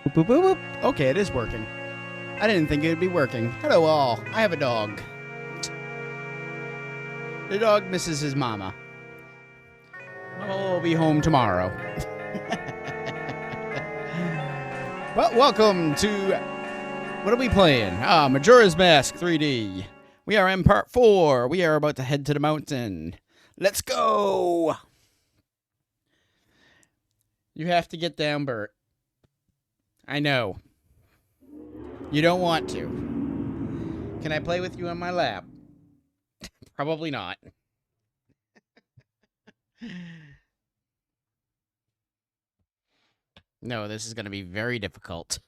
Boop, boop, boop, boop. Okay, it is working. I didn't think it would be working. Hello, all. I have a dog. The dog misses his mama. Mama will be home tomorrow. Well, welcome to... What are we playing? Majora's Mask 3D. We are in part 4. We are about to head to the mountain. Let's go! You have to get down, Bert. I know. You don't want to. Can I play with you on my lap? Probably not. No, this is going to be very difficult.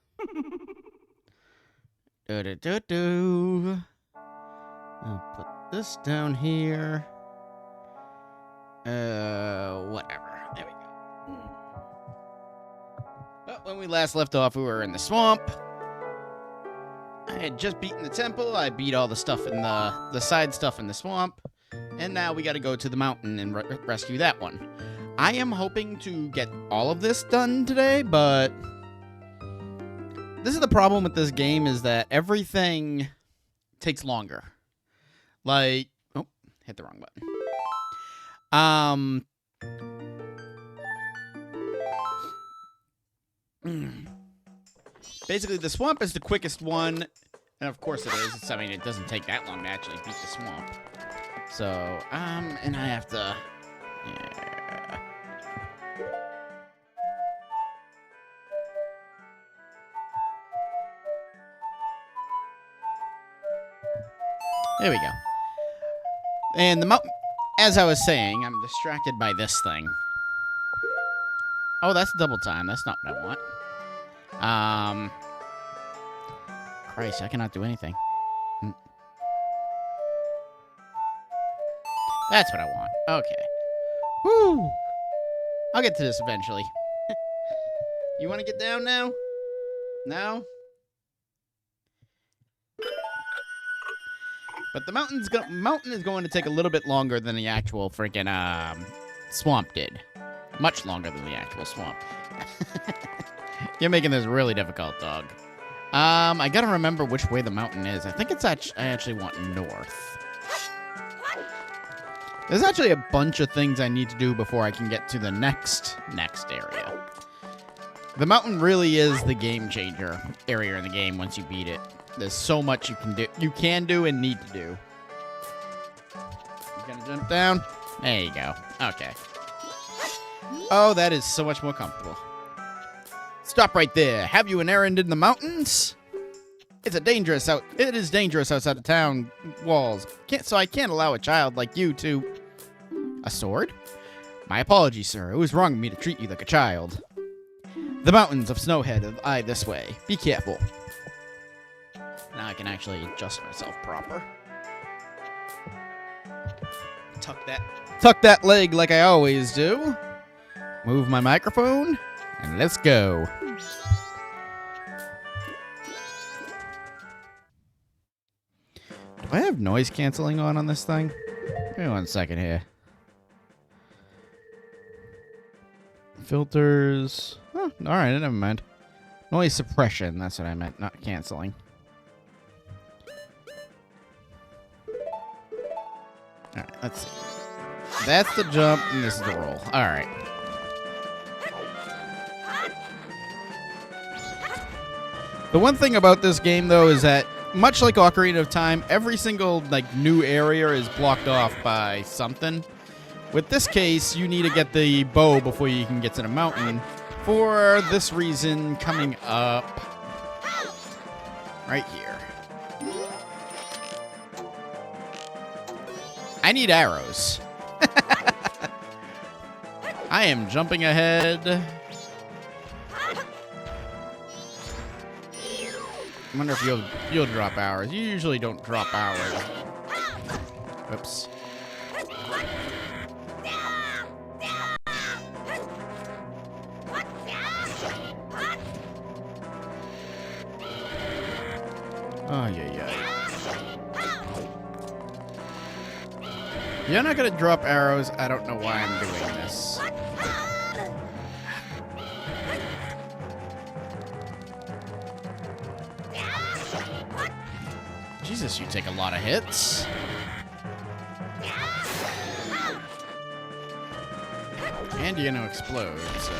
Do-do-do-do. I'll put this down here. Whatever. There we go. Well, when we last left off, we were in the swamp. I had just beaten the temple. I beat all the stuff in the side stuff in the swamp. And now we got to go to the mountain and rescue that one. I am hoping to get all of this done today, but this is the problem with this game, is that everything takes longer. Like, oh, hit the wrong button. Basically, the swamp is the quickest one, and of course it is. I mean, it doesn't take that long to actually beat the swamp. So, and I have to, yeah. There we go. And the mountain, as I was saying, I'm distracted by this thing. Oh, that's double time. That's not what I want. Christ, I cannot do anything. That's what I want. Okay. Woo! I'll get to this eventually. You want to get down now? No? But the mountain is going to take a little bit longer than the actual freaking swamp did. Much longer than the actual swamp. You're making this really difficult, dog. I gotta remember which way the mountain is. I think it's I actually want north. There's actually a bunch of things I need to do before I can get to the next area. The mountain really is the game changer area in the game once you beat it. There's so much you can do and need to do. You gonna jump down? There you go. Okay. Oh, that is so much more comfortable. Stop right there. Have you an errand in the mountains? It is dangerous outside the town walls. So I can't allow a child like you to... A sword? My apologies, sir. It was wrong of me to treat you like a child. The mountains of Snowhead lie this way. Be careful. Now I can actually adjust myself proper. Tuck that leg like I always do. Move my microphone, and let's go. Do I have noise canceling on this thing? Give me 1 second here. Filters. Oh, alright, never mind. Noise suppression, that's what I meant, not canceling. Alright, let's see. That's the jump, and this is the roll. Alright. The one thing about this game, though, is that, much like Ocarina of Time, every single, new area is blocked off by something. With this case, you need to get the bow before you can get to the mountain. For this reason, coming up right here. I need arrows. I am jumping ahead. I wonder if you'll drop arrows. You usually don't drop arrows. Oops. Oh, yeah. You're not gonna drop arrows. I don't know why I'm doing this. Jesus, you take a lot of hits. And you're gonna explode, so...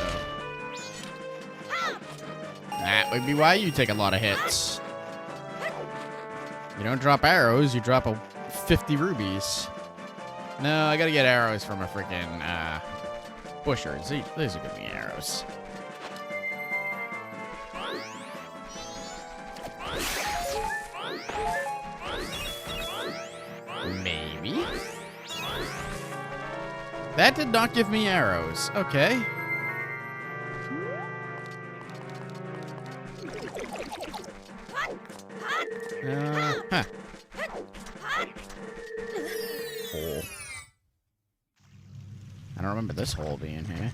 That would be why you take a lot of hits. You don't drop arrows, you drop 50 rubies. No, I gotta get arrows from a freaking bushers. These are gonna be arrows. Maybe. That did not give me arrows. Okay. Huh. Hole. I don't remember this hole being here.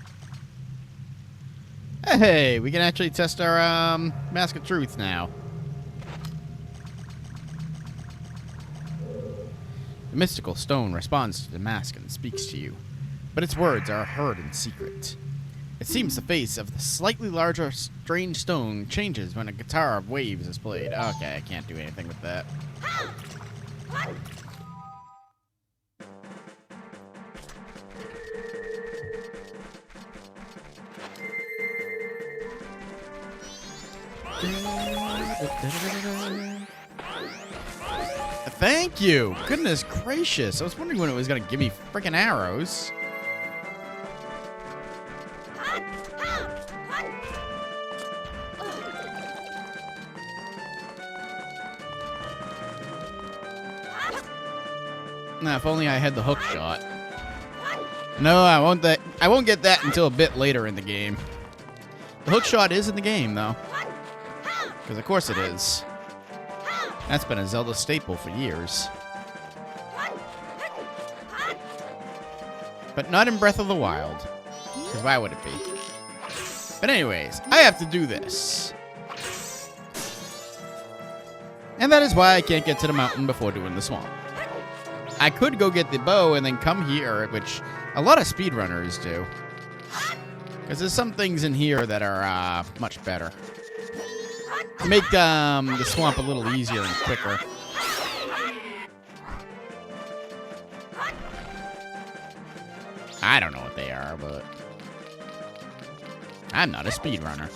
Hey, we can actually test our Mask of Truth now. The mystical stone responds to the mask and speaks to you, but its words are heard in secret. It seems the face of the slightly larger, strange stone changes when a guitar of waves is played. Okay, I can't do anything with that. Thank you! Goodness gracious! I was wondering when it was gonna give me freaking arrows. Now, if only I had the hook shot. No, I won't get that until a bit later in the game. The hook shot is in the game, though. Because of course it is. That's been a Zelda staple for years. But not in Breath of the Wild. Because why would it be? But anyways, I have to do this. And that is why I can't get to the mountain before doing the swamp. I could go get the bow and then come here, which a lot of speedrunners do. Because there's some things in here that are much better. Make the swamp a little easier and quicker. I don't know what they are, but I'm not a speedrunner.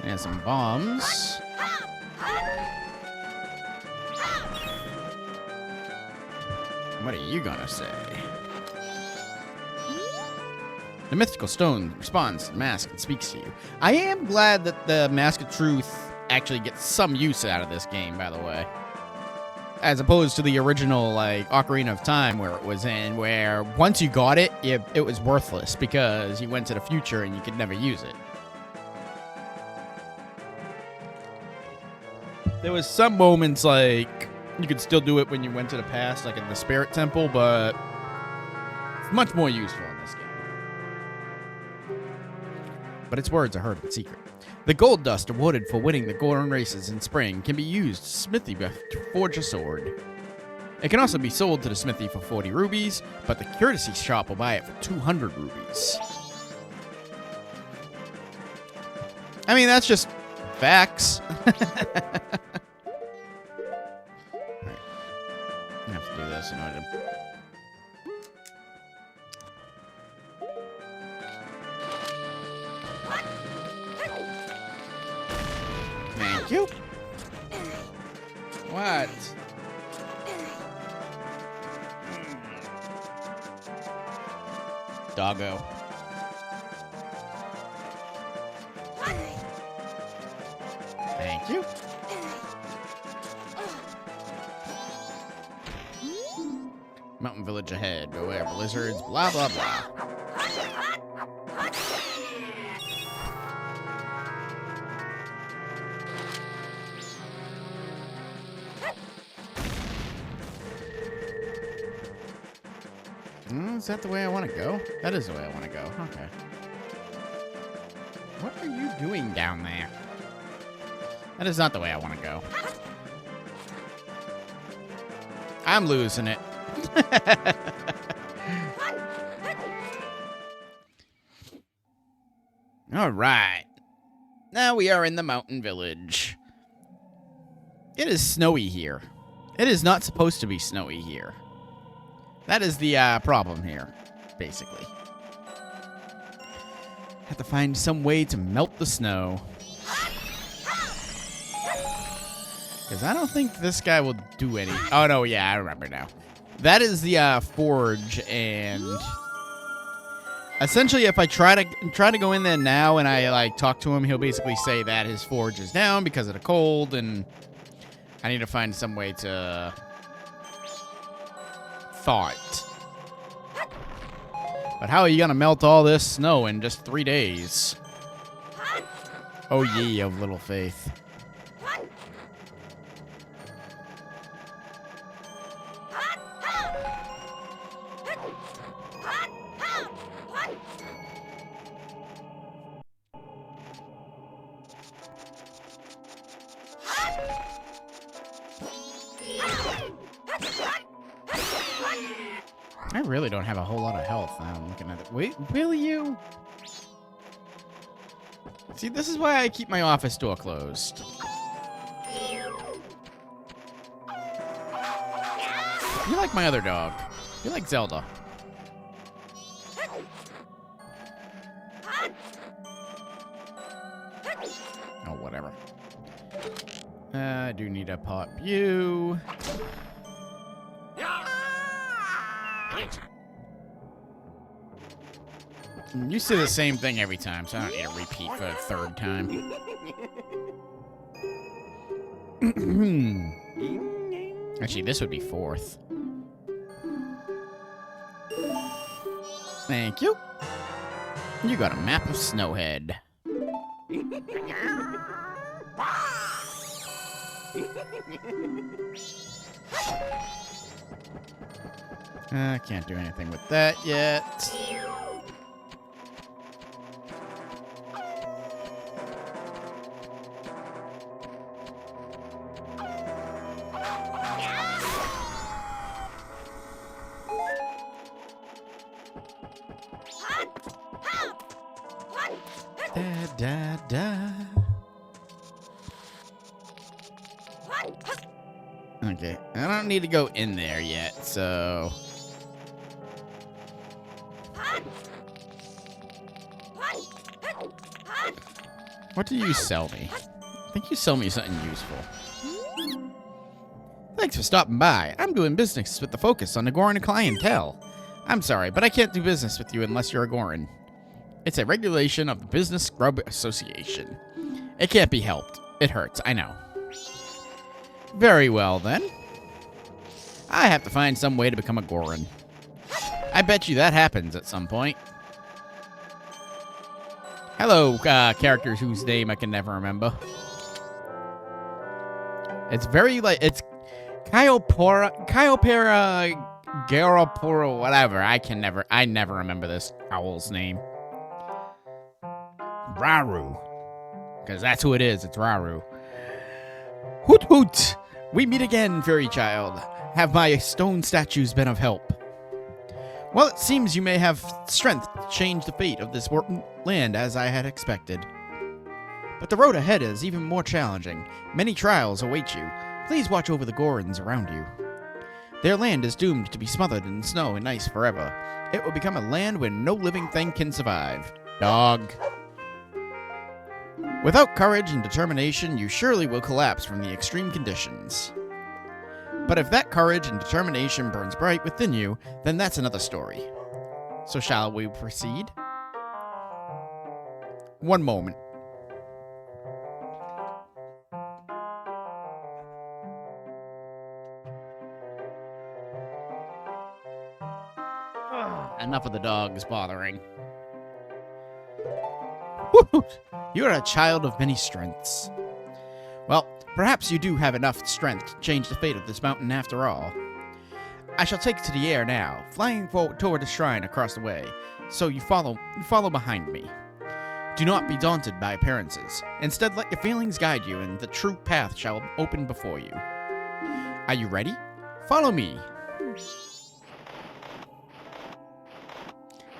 And some bombs. What are you gonna say? The mystical stone responds to the mask and speaks to you. I am glad that the Mask of Truth actually gets some use out of this game, by the way. As opposed to the original, like, Ocarina of Time, where it was in, where once you got it, it was worthless because you went to the future and you could never use it. There was some moments, like, you could still do it when you went to the past, like in the Spirit Temple, but it's much more useful in this game. But its words are heard in secret. The gold dust awarded for winning the golden races in spring can be used to smithy to forge a sword. It can also be sold to the smithy for 40 rubies, but the courtesy shop will buy it for 200 rubies. I mean, that's just facts. I have to do this in order to... Thank you. What? Doggo. Thank you. Mountain village ahead. Beware blizzards. Blah, blah, blah. Is that the way I want to go? That is the way I want to go. Okay. What are you doing down there? That is not the way I want to go. I'm losing it. All right. Now we are in the mountain village. It is snowy here. It is not supposed to be snowy here. That is the problem here, basically. Have to find some way to melt the snow. Because I don't think this guy will do any... Oh, no, yeah, I remember now. That is the forge, and... Essentially, if I try to go in there now and I, like, talk to him, he'll basically say that his forge is down because of the cold, and I need to find some way to thaw it. But how are you going to melt all this snow in just 3 days? Oh, ye of little faith. I really don't have a whole lot of health now. I'm looking at it. Wait, will you? See, this is why I keep my office door closed. You like my other dog. You like Zelda. Oh, whatever. I do need to pop you. You say the same thing every time, so I don't need to repeat for the third time. Actually, this would be fourth. Thank you. You got a map of Snowhead. I can't do anything with that yet. Da, da, da. Okay, I don't need to go in there yet, so... What do you sell me? I think you sell me something useful. Thanks for stopping by. I'm doing business with the focus on the Goron clientele. I'm sorry, but I can't do business with you unless you're a Goron. It's a regulation of the Business Scrub Association. It can't be helped. It hurts, I know. Very well, then. I have to find some way to become a Goron. I bet you that happens at some point. Hello, characters whose name I can never remember. It's very, like, it's Kyopera, Garopura, whatever. I never remember this owl's name. Raru. Because that's who it is. It's Raru. Hoot hoot! We meet again, fairy child. Have my stone statues been of help? Well, it seems you may have strength to change the fate of this land as I had expected. But the road ahead is even more challenging. Many trials await you. Please watch over the Gorons around you. Their land is doomed to be smothered in snow and ice forever. It will become a land where no living thing can survive. Dog. Without courage and determination, you surely will collapse from the extreme conditions. But if that courage and determination burns bright within you, then that's another story. So shall we proceed? One moment. Enough of the dogs bothering. Woot! You are a child of many strengths. Well, perhaps you do have enough strength to change the fate of this mountain after all. I shall take to the air now, flying toward the shrine across the way, so you follow behind me. Do not be daunted by appearances. Instead, let your feelings guide you, and the true path shall open before you. Are you ready? Follow me.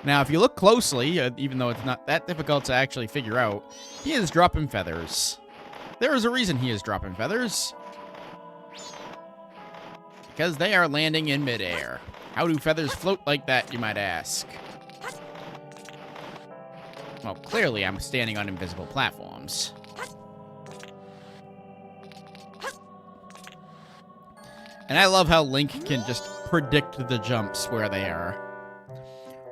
Now, if you look closely, even though it's not that difficult to actually figure out, he is dropping feathers. There is a reason he is dropping feathers. Because they are landing in midair. How do feathers float like that, you might ask? Well, clearly I'm standing on invisible platforms. And I love how Link can just predict the jumps where they are.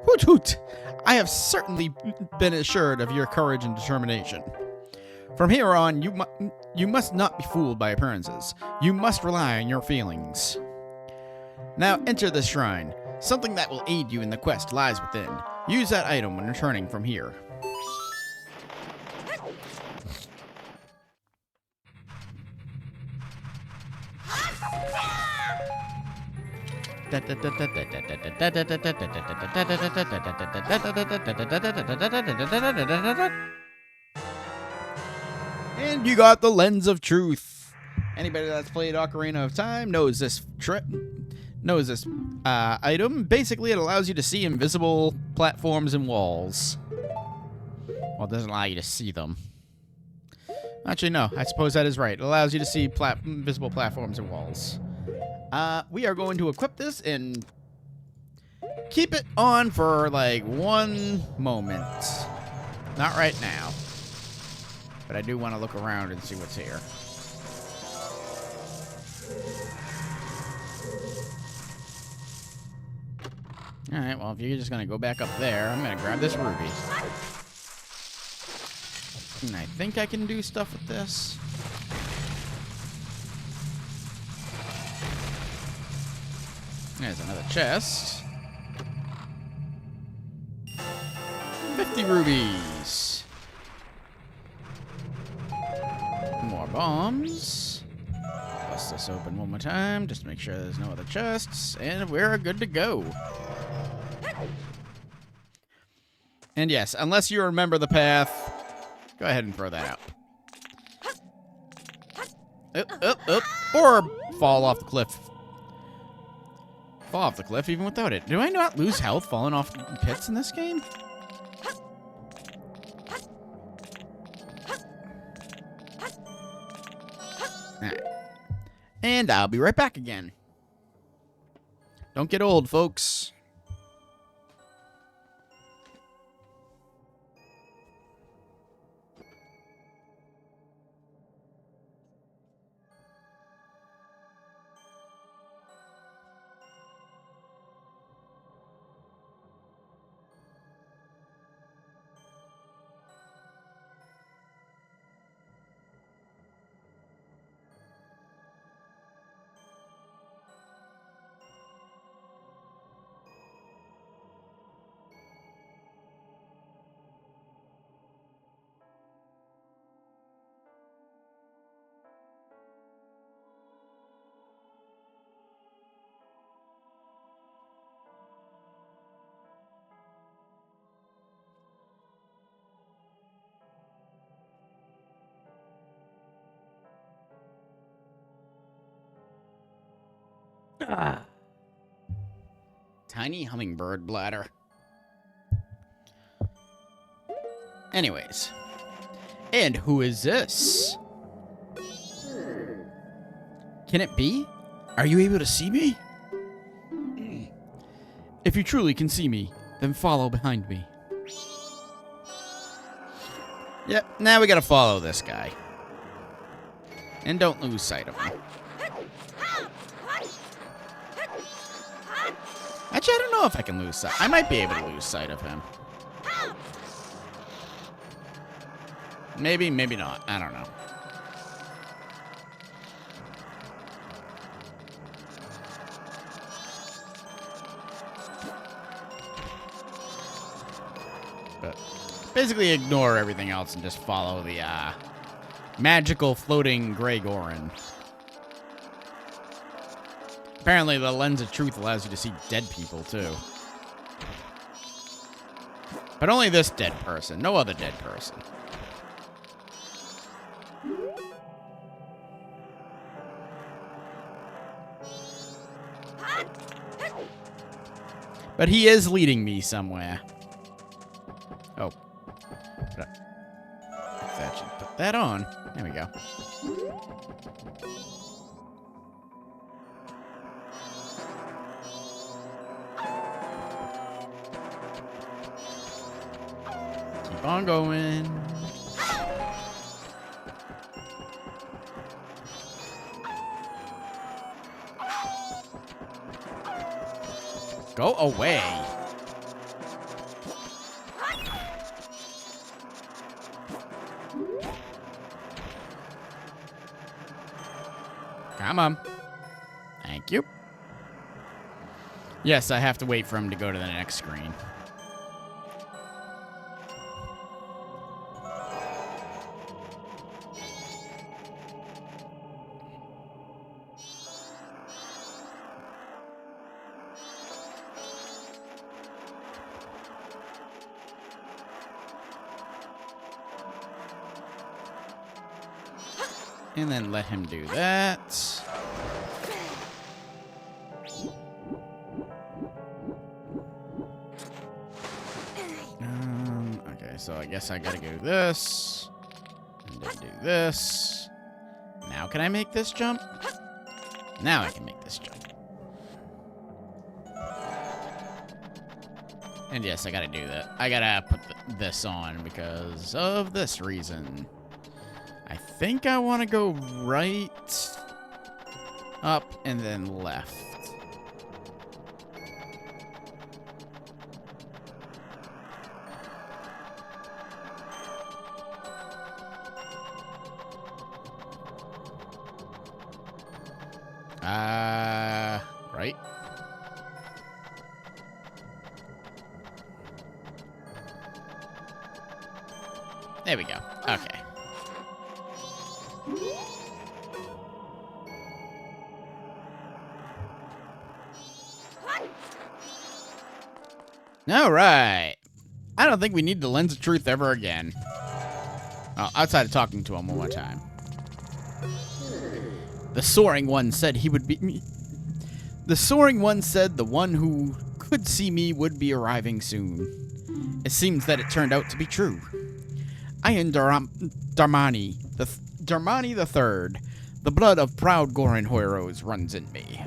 Hoot hoot! I have certainly been assured of your courage and determination. From here on, you must not be fooled by appearances. You must rely on your feelings. Now enter the shrine. Something that will aid you in the quest lies within. Use that item when returning from here. And you got the Lens of Truth. Anybody that's played Ocarina of Time knows this item. Basically, it allows you to see invisible platforms and walls. Well, it doesn't allow you to see them. Actually, no. I suppose that is right. It allows you to see invisible platforms and walls. We are going to equip this and keep it on for, like, 1 moment. Not right now. But I do want to look around and see what's here. Alright, well, if you're just going to go back up there, I'm going to grab this ruby. And I think I can do stuff with this. There's another chest. 50 rubies. More bombs. Bust this open one more time just to make sure there's no other chests. And we're good to go. And yes, unless you remember the path, go ahead and throw that out. Or fall off the cliff. Fall off the cliff even without it. Do I not lose health falling off pits in this game? Alright. And I'll be right back again. Don't get old, folks. Tiny hummingbird bladder. Anyways. And who is this? Can it be? Are you able to see me? If you truly can see me, then follow behind me. Yep, now we gotta follow this guy. And don't lose sight of him. Actually, I don't know if I can lose sight. I might be able to lose sight of him. Maybe, maybe not. I don't know. But basically ignore everything else and just follow the magical floating Grey Goron. Apparently, the Lens of Truth allows you to see dead people, too. But only this dead person. No other dead person. But he is leading me somewhere. Oh. That should put that on. There we go. Keep on going. Go away. Come on. Thank you. Yes, I have to wait for him to go to the next screen. And then let him do that. Okay, so I guess I gotta do this. And then do this. Now can I make this jump? Now I can make this jump. And yes, I gotta do that. I gotta put this on because of this reason. I think I want to go right, up, and then left. Right? There we go. Okay. All right. I don't think we need the Lens of Truth ever again. Oh, outside of talking to him one more time. The Soaring One said he would be me. The Soaring One said the one who could see me would be arriving soon. It seems that it turned out to be true. I am Darmani the Third. The blood of proud Goron heroes runs in me.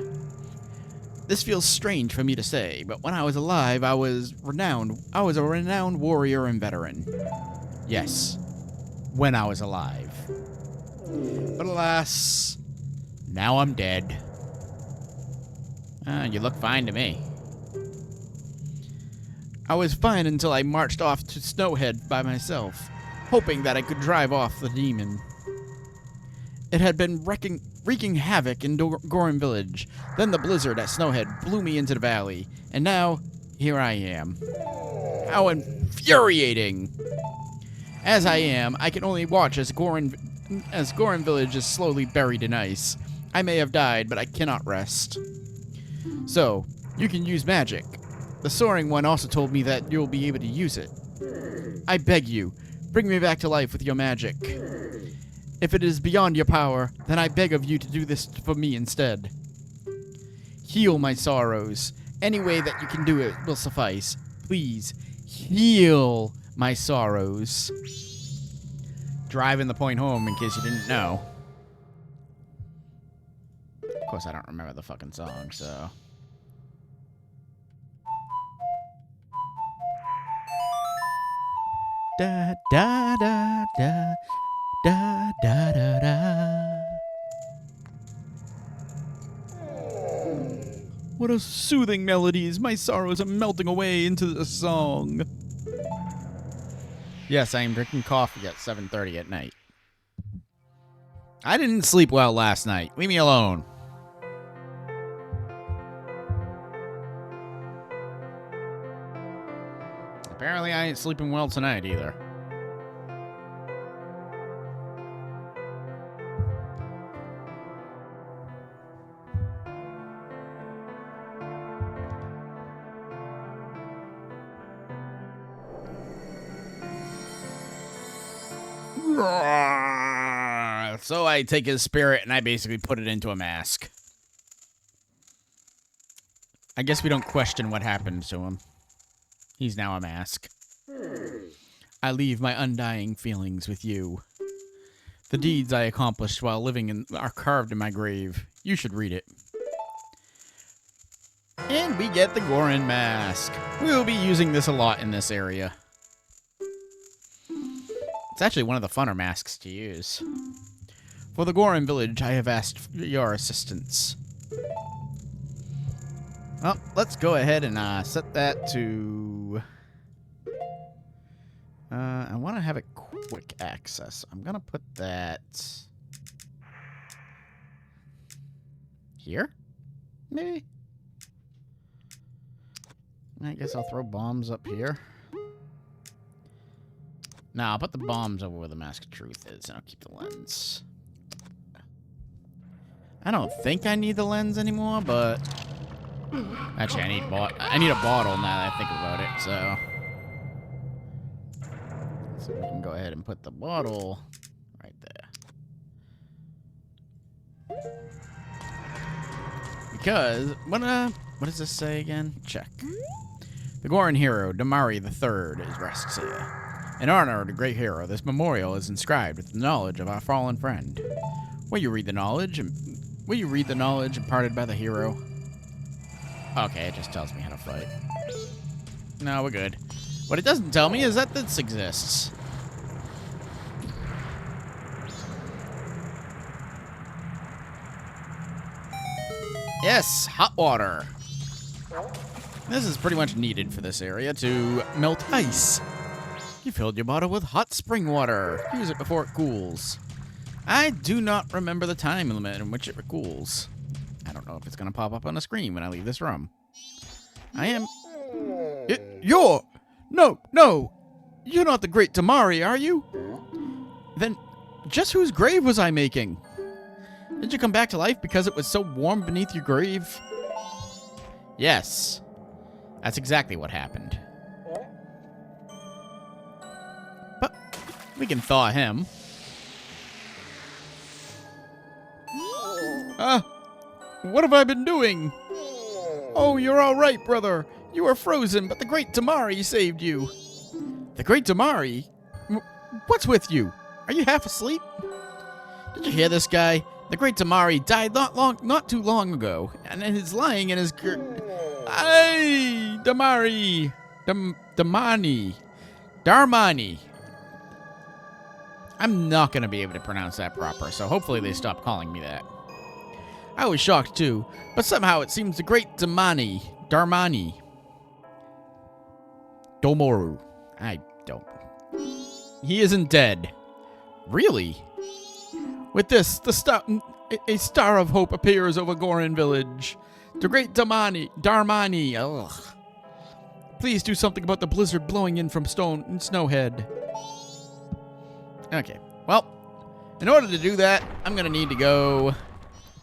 This feels strange for me to say, but when I was alive, I was a renowned warrior and veteran. Yes, when I was alive. But alas, now I'm dead. You look fine to me. I was fine until I marched off to Snowhead by myself, hoping that I could drive off the demon. It had been wreaking havoc in Goron Village. Then the blizzard at Snowhead blew me into the valley. And now, here I am. How infuriating! As I am, I can only watch as Goron Village is slowly buried in ice. I may have died, but I cannot rest. So, you can use magic. The Soaring One also told me that you'll be able to use it. I beg you, bring me back to life with your magic. If it is beyond your power, then I beg of you to do this for me instead. Heal my sorrows. Any way that you can do it will suffice. Please, heal my sorrows. Driving the point home in case you didn't know. Of course, I don't remember the fucking song, so... Da da da da. Da da da da. What a soothing melodies. My sorrows are melting away into the song. Yes, I am drinking coffee at 7:30 at night. I didn't sleep well last night. Leave me alone. Apparently I ain't sleeping well tonight either. So I take his spirit and I basically put it into a mask. I guess we don't question what happened to him. He's now a mask. I leave my undying feelings with you. The deeds I accomplished while living are carved in my grave. You should read it. And we get the Goron mask. We'll be using this a lot in this area. It's actually one of the funner masks to use. For the Goron village, I have asked for your assistance. Well, let's go ahead and set that to... I want to have it quick access. I'm going to put that... here? Maybe? I guess I'll throw bombs up here. No, I'll put the bombs over where the Mask of Truth is, and I'll keep the lens. I don't think I need the lens anymore, but... Actually, I need a bottle now that I think about it, so we can go ahead and put the bottle right there. Because, what does this say again? Check. The Goron hero, Damari III, rests here. In honor of the great hero, this memorial is inscribed with the knowledge of our fallen friend. Will you read the knowledge imparted by the hero? Okay, it just tells me how to fight. No, we're good. What it doesn't tell me is that this exists. Yes, hot water. This is pretty much needed for this area to melt ice. You filled your bottle with hot spring water. Use it before it cools. I do not remember the time limit in which it cools. I don't know if it's going to pop up on the screen when I leave this room. No! You're not the great Damari, are you? Then, just whose grave was I making? Did you come back to life because it was so warm beneath your grave? Yes. That's exactly what happened. But we can thaw him. What have I been doing? Oh, you're all right, brother. You were frozen, but the great Damari saved you. The great Damari? What's with you? Are you half asleep? Did you hear this guy? The great Damari died not too long ago, and is lying in his Hey, Damari! Darmani. I'm not going to be able to pronounce that proper, so hopefully they stop calling me that. I was shocked too, but somehow it seems the great Darmani. Domoru. I don't. He isn't dead. Really? With this, a star of hope appears over Goron Village. The great Darmani. Ugh. Please do something about the blizzard blowing in from Snowhead. Okay. Well, in order to do that, I'm going to need to go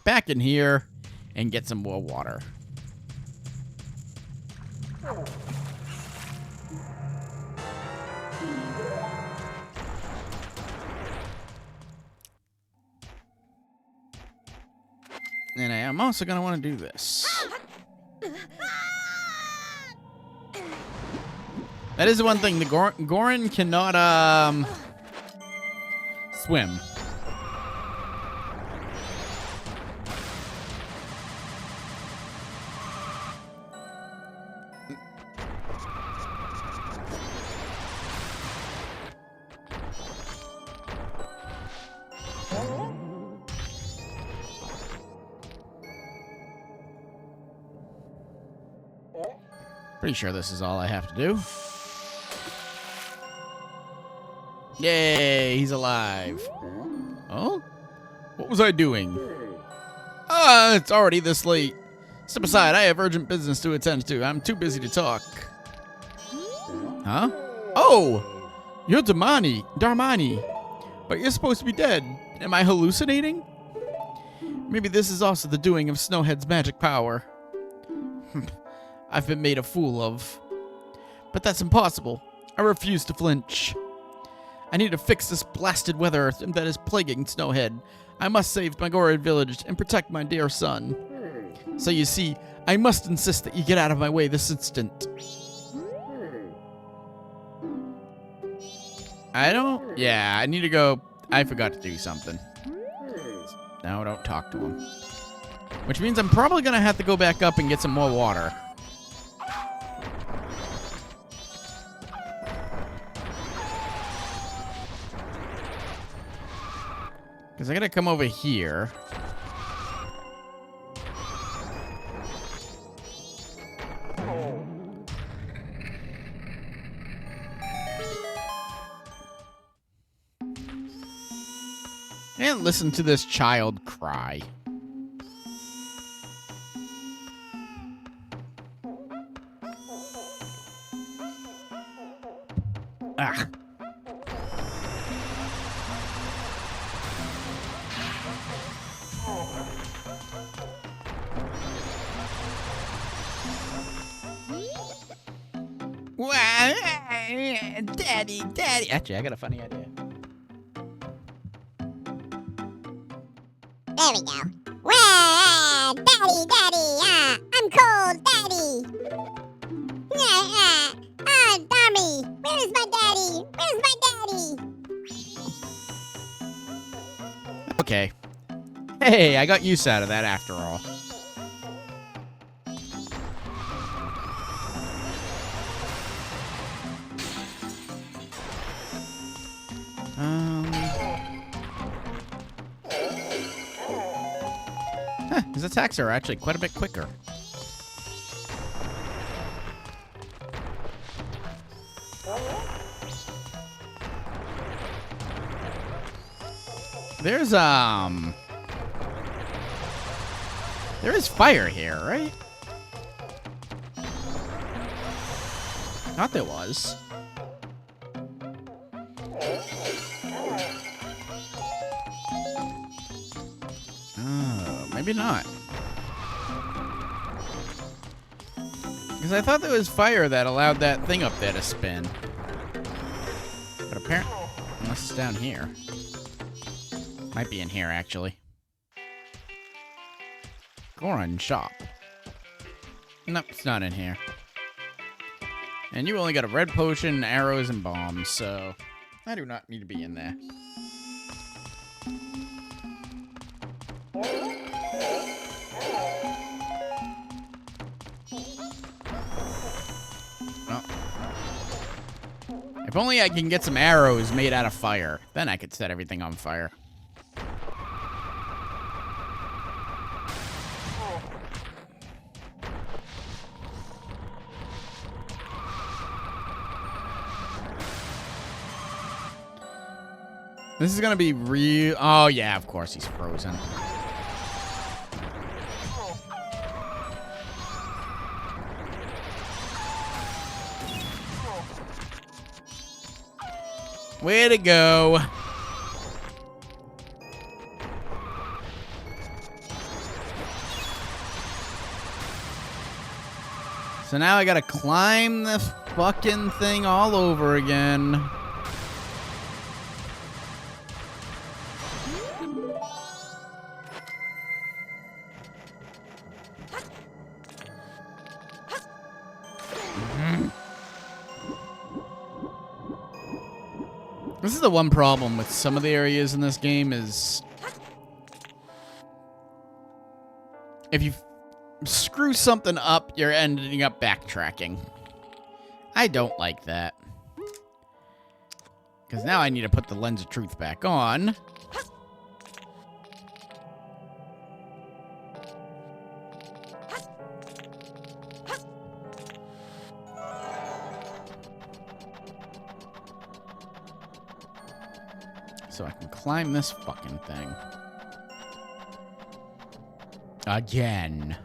back in here and get some more water. And I am also going to want to do this. That is the one thing. The Goron cannot swim. Pretty sure this is all I have to do. Yay, he's alive. Oh? What was I doing? It's already this late. Step aside, I have urgent business to attend to. I'm too busy to talk. Huh? Oh! You're Darmani. But you're supposed to be dead. Am I hallucinating? Maybe this is also the doing of Snowhead's magic power. I've been made a fool of. But that's impossible. I refuse to flinch. I need to fix this blasted weather that is plaguing Snowhead. I must save my Goron village and protect my dear son. So you see, I must insist that you get out of my way this instant. Yeah, I need to go. I forgot to do something. Now don't talk to him. Which means I'm probably going to have to go back up and get some more water. Because I gotta come over here. And listen to this child cry. Ah. Daddy, daddy. Actually, I got a funny idea. There we go. Well, daddy, daddy, I'm cold, daddy. Tommy, where's my daddy? Where's my daddy? Okay. Hey, I got use out of that after all. His attacks are actually quite a bit quicker. There is fire here, right? Thought there was. Oh, maybe not. Because I thought there was fire that allowed that thing up there to spin. But apparently, unless it's down here. Might be in here, actually. Goron shop. Nope, it's not in here. And you only got a red potion, arrows, and bombs, so I do not need to be in there. Well, if only I can get some arrows made out of fire. Then I could set everything on fire. This is gonna be real. Oh, yeah, of course he's frozen. Way to go. So now I gotta climb the fucking thing all over again. This is the one problem with some of the areas in this game is if you screw something up, you're ending up backtracking. I don't like that. Because now I need to put the lens of truth back on. So I can climb this fucking thing. Again.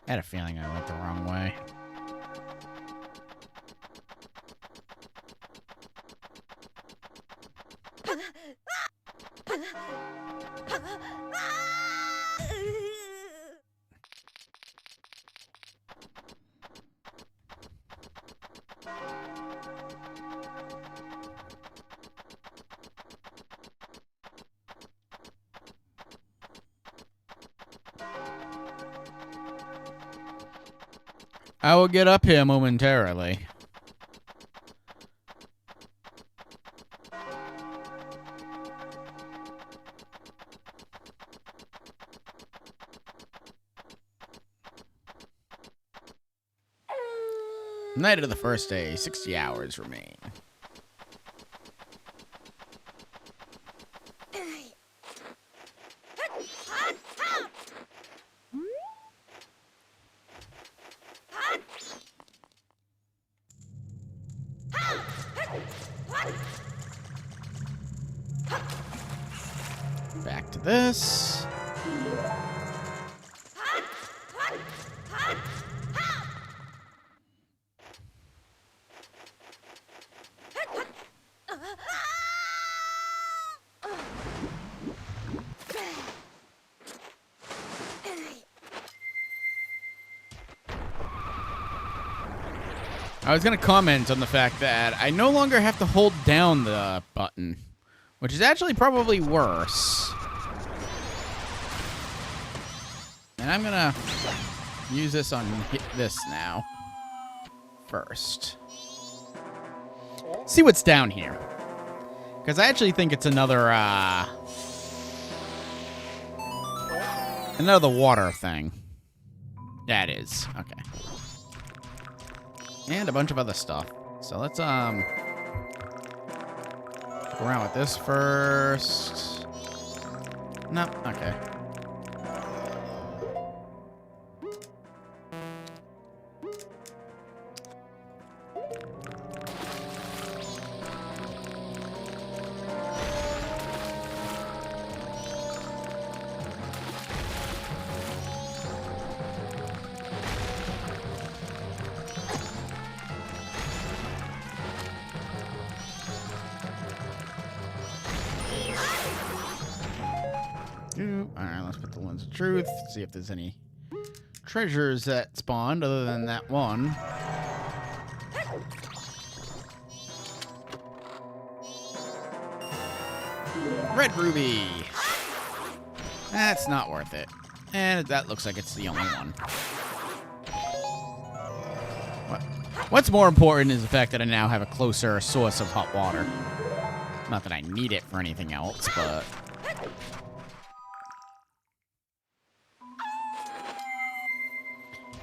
I had a feeling I went the wrong way. I will get up here momentarily. Night of the first day, 60 hours remain. Back to this. I was going to comment on the fact that I no longer have to hold down the button, which is actually probably worse. And I'm going to use this on this now first. See what's down here. Because I actually think it's another water thing. Yeah, it is. Okay. And a bunch of other stuff. So let's, go around with this first. Nope, okay. Alright, let's put the lens of truth. See if there's any treasures that spawned other than that one. Red ruby. That's not worth it. And that looks like it's the only one. What's more important is the fact that I now have a closer source of hot water. Not that I need it for anything else, but...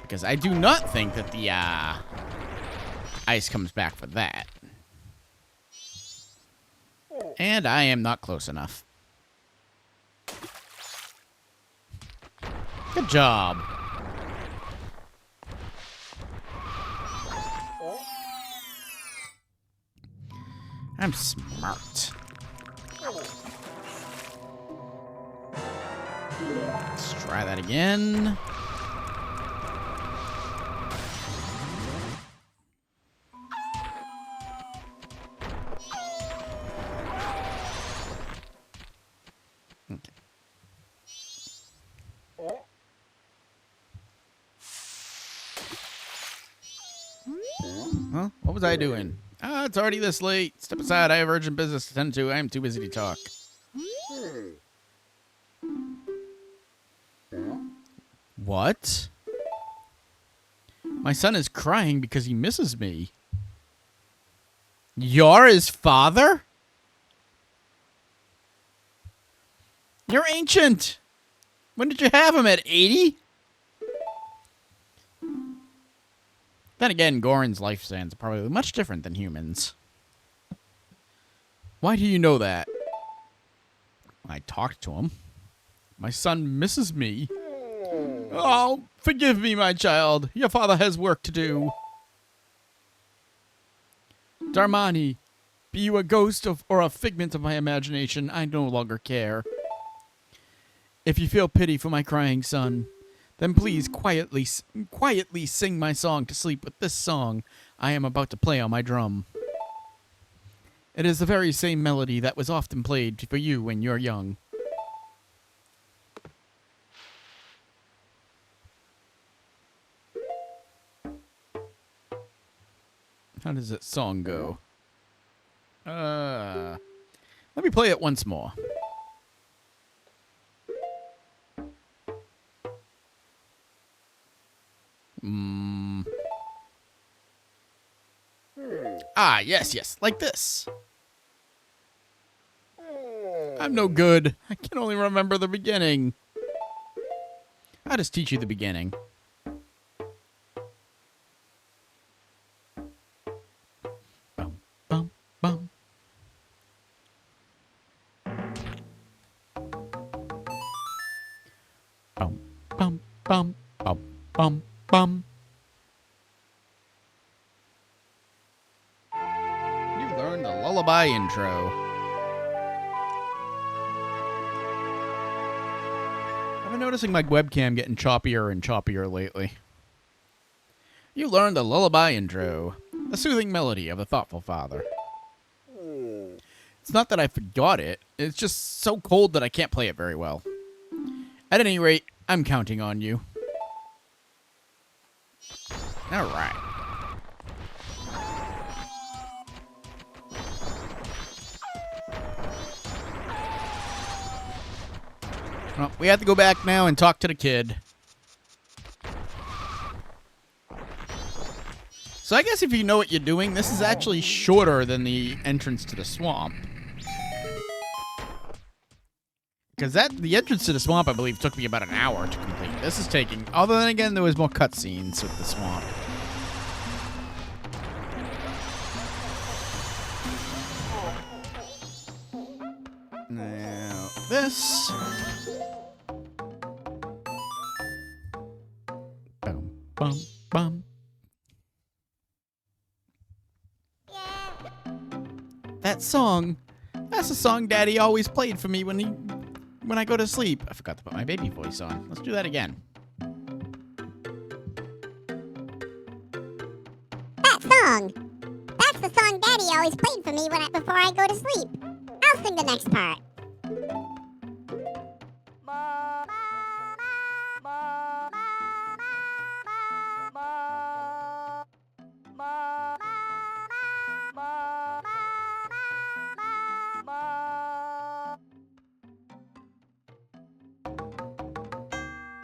because I do not think that the ice comes back for that. And I am not close enough. Good job. I'm smart. Let's try that again. Huh? What was I doing? Ah, it's already this late. Step aside. I have urgent business to tend to. I am too busy to talk. What? My son is crying because he misses me. You're his father? You're ancient. When did you have him? At 80? Then again, Goran's lifespans are probably much different than humans. Why do you know that? I talked to him. My son misses me. Oh, forgive me, my child. Your father has work to do. Darmani, be you a ghost or a figment of my imagination, I no longer care. If you feel pity for my crying son, then please quietly sing my song to sleep with this song I am about to play on my drum. It is the very same melody that was often played for you when you're young. How does that song go? Let me play it once more. Ah, yes, like this. I'm no good. I can only remember the beginning. I'll just teach you the beginning. Bum, bum, bum, bum, bum. You learned the lullaby intro. I've been noticing my webcam getting choppier and choppier lately. You learned the lullaby intro, a soothing melody of a thoughtful father. It's not that I forgot it, it's just so cold that I can't play it very well. At any rate, I'm counting on you. Alright. Well, we have to go back now and talk to the kid. So I guess if you know what you're doing, this is actually shorter than the entrance to the swamp. Because the entrance to the swamp, I believe, took me about an hour to complete. This is taking... Although then again, there was more cutscenes with the swamp. Now, this... Bum, bum, bum. That song, that's a song Daddy always played for me when I go to sleep. I forgot to put my baby voice on. Let's do that again. That song. That's the song Daddy always played for me before I go to sleep. I'll sing the next part.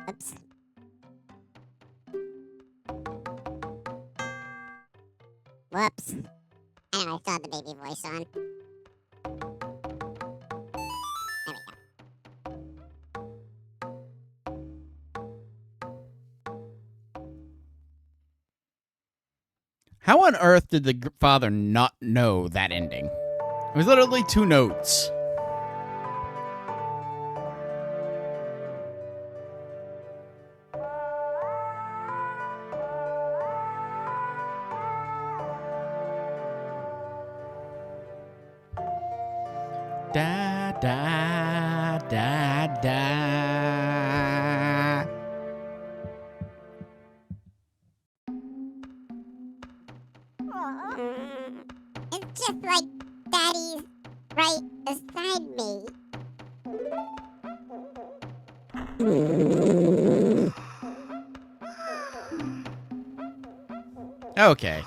Oops. Whoops. I know, I still have the baby voice on. There we go. How on earth did the father not know that ending? It was literally 2 notes. Da, da, da, da. It's just like Daddy's right beside me. Okay.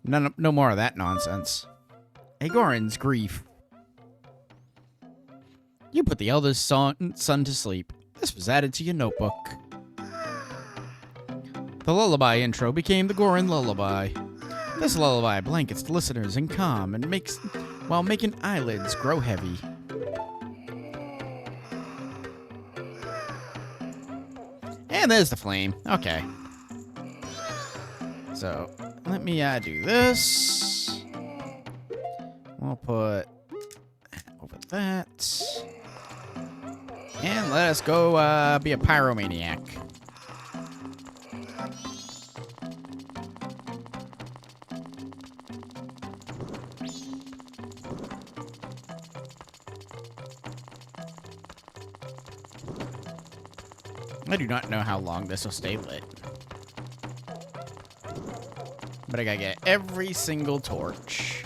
No more of that nonsense. Agorin's grief. You put the eldest son to sleep. This was added to your notebook. The lullaby intro became the Gorin lullaby. This lullaby blankets the listeners in calm and while making eyelids grow heavy. And there's the flame. Okay. So, let me do this. We'll put over that. And let us go be a pyromaniac. I do not know how long this will stay lit. But I gotta get every single torch.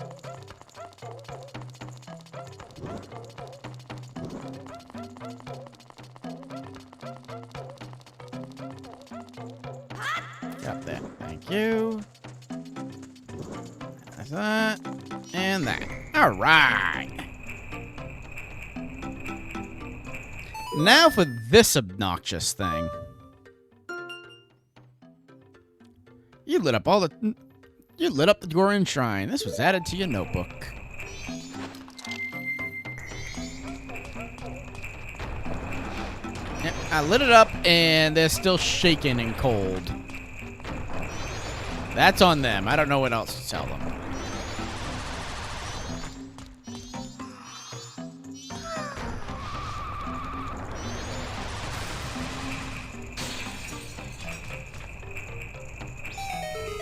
Got that. Thank you. That's that. And that. Alright. Now for this obnoxious thing. You lit up the Gorin Shrine. This was added to your notebook. Yep, I lit it up and they're still shaking and cold. That's on them. I don't know what else to tell them.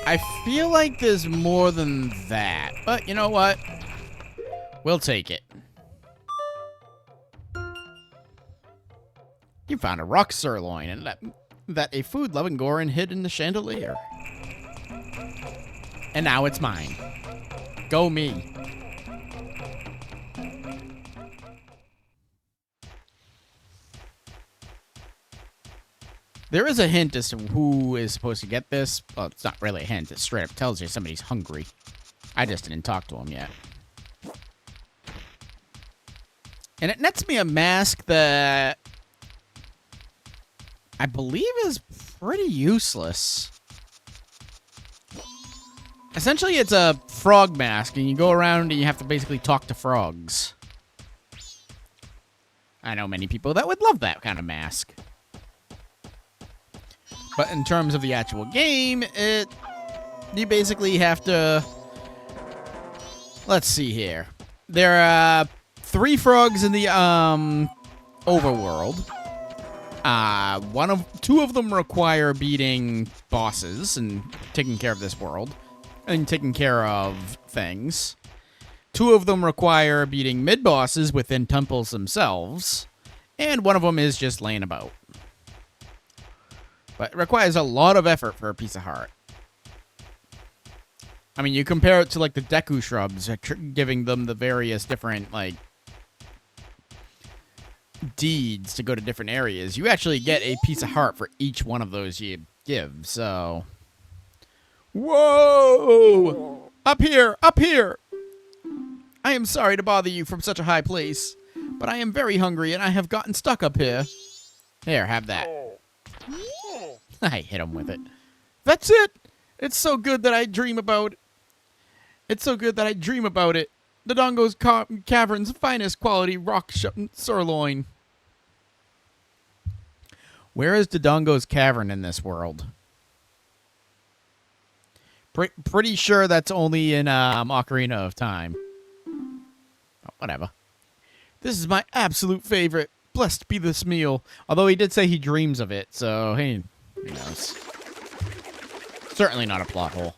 I feel like there's more than that, but you know what? We'll take it. You found a rock sirloin, and that a food-loving Goron hid in the chandelier. And now it's mine. Go me. There is a hint as to who is supposed to get this. Well, it's not really a hint. It straight up tells you somebody's hungry. I just didn't talk to him yet. And it nets me a mask that I believe is pretty useless. Essentially, it's a frog mask, and you go around and you have to basically talk to frogs. I know many people that would love that kind of mask. But in terms of the actual game, you basically have to... Let's see here. There are 3 frogs in the overworld. 2 of them require beating bosses and taking care of this world. And taking care of things. 2 of them require beating mid-bosses within temples themselves. And 1 of them is just laying about. But it requires a lot of effort for a piece of heart. I mean, you compare it to, like, the Deku shrubs, giving them the various different, like, deeds to go to different areas. You actually get a piece of heart for each one of those you give, so... Whoa! Up here! Up here! I am sorry to bother you from such a high place, but I am very hungry and I have gotten stuck up here. Here, have that. I hit him with it. That's it! It's so good that I dream about it. It's so good that I dream about it. Dodongo's Cavern's finest quality rock sirloin. Where is Dodongo's Cavern in this world? Pretty sure that's only in Ocarina of Time. Oh, whatever. This is my absolute favorite. Blessed be this meal. Although he did say he dreams of it, so hey, who knows? Certainly not a plot hole.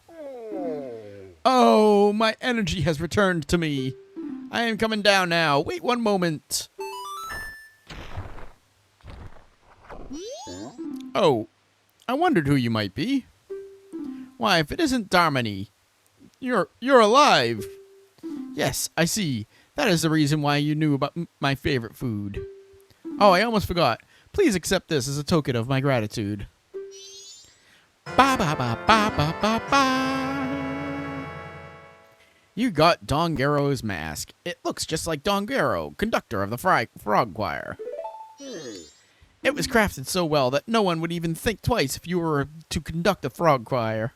Oh, my energy has returned to me. I am coming down now. Wait one moment. Oh, I wondered who you might be. Why, if it isn't Darmani, you're alive. Yes, I see. That is the reason why you knew about my favorite food. Oh, I almost forgot. Please accept this as a token of my gratitude. Ba ba ba ba ba ba ba. You got Dongero's mask. It looks just like Dongero, conductor of the frog choir. It was crafted so well that no one would even think twice if you were to conduct a frog choir.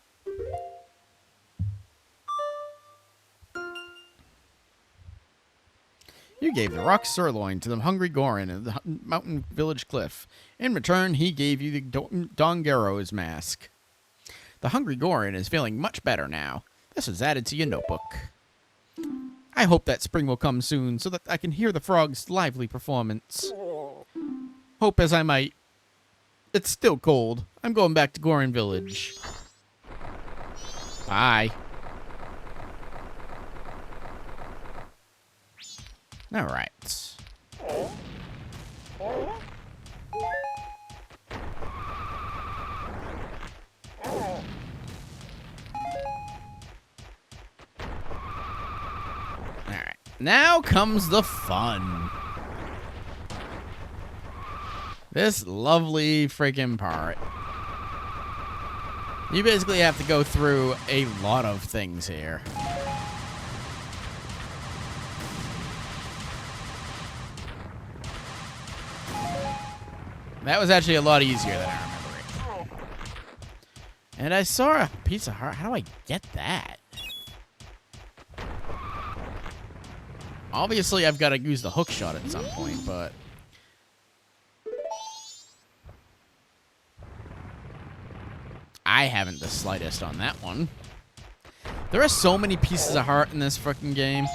You gave the rock sirloin to the hungry Goron in the mountain village cliff. In return, he gave you the Dongero's mask. The hungry Goron is feeling much better now. This was added to your notebook. I hope that spring will come soon so that I can hear the frog's lively performance. Hope as I might. It's still cold. I'm going back to Goron Village. Bye. All right. Now comes the fun. This lovely freaking part. You basically have to go through a lot of things here. That was actually a lot easier than I remember it. And I saw a piece of heart. How do I get that? Obviously, I've got to use the hook shot at some point, but... I haven't the slightest on that one. There are so many pieces of heart in this freaking game.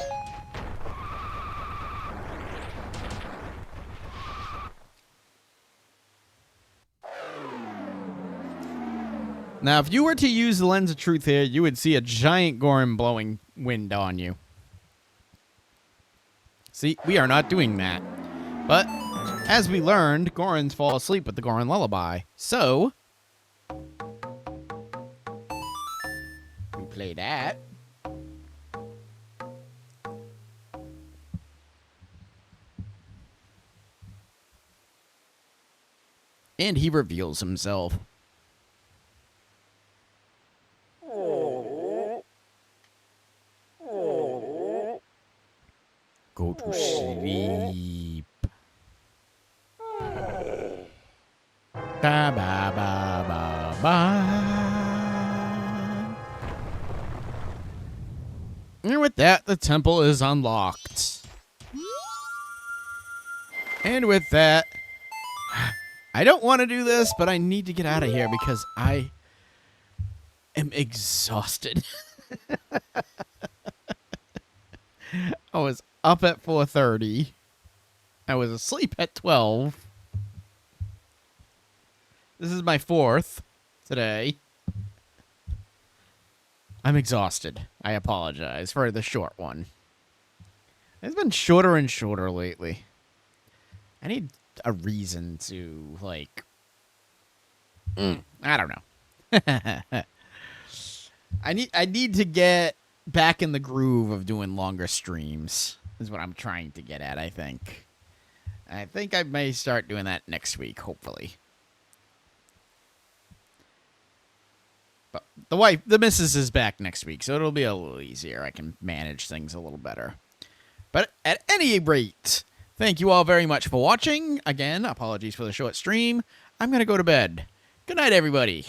Now, if you were to use the lens of truth here, you would see a giant Goron blowing wind on you. See, we are not doing that. But, as we learned, Gorons fall asleep with the Goron lullaby. So, we play that. And he reveals himself. Go to sleep. Ba ba ba ba ba. And with that, the temple is unlocked. And with that, I don't want to do this, but I need to get out of here because I am exhausted. I was up at 4:30. I was asleep at 12. This is my 4th today. I'm exhausted. I apologize for the short one. It's been shorter and shorter lately. I need a reason to, like... I don't know. I need to get back in the groove of doing longer streams, is what I'm trying to get at, I think. I think I may start doing that next week, hopefully. But the missus is back next week, so it'll be a little easier. I can manage things a little better. But at any rate, thank you all very much for watching. Again, apologies for the short stream. I'm going to go to bed. Good night, everybody.